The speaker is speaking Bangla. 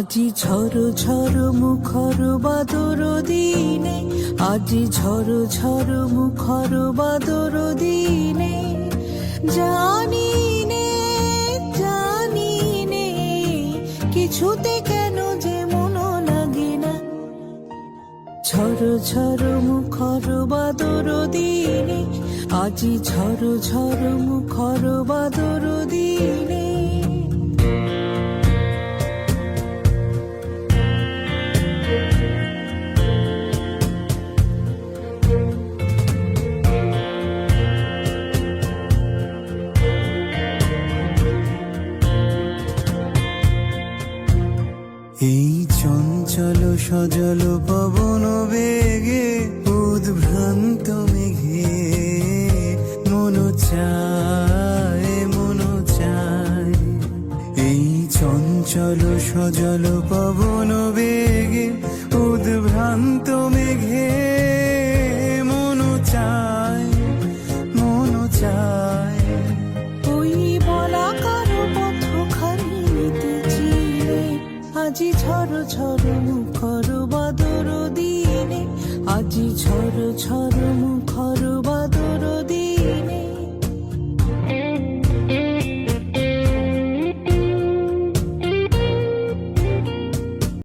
আজি ঝড় ঝড় মুখর বাদর দিনে, আজি ঝড় ঝড় মুখর বাদর দিনে, জানি নে জানি নে কিছুতে কেন যে মন লাগে না। ঝড় ঝড় মুখর বাদর দিনে, আজি ঝড় ঝড় মুখর বাদর দিনে। এই চঞ্চল সজল পবন বেগে উদ্ভ্রান্ত মেঘে মন চায় মন চায়। এই চঞ্চল সজল পবন বেগে উদ্ভ্রান্ত মেঘে মন চায় মন চায়। ওই বলাকার পথখানি নিতেছিলে, আজি ঝড় ঝড় মুখর বাদর দিনে, আজি ঝড় ঝড় মুখর বাদর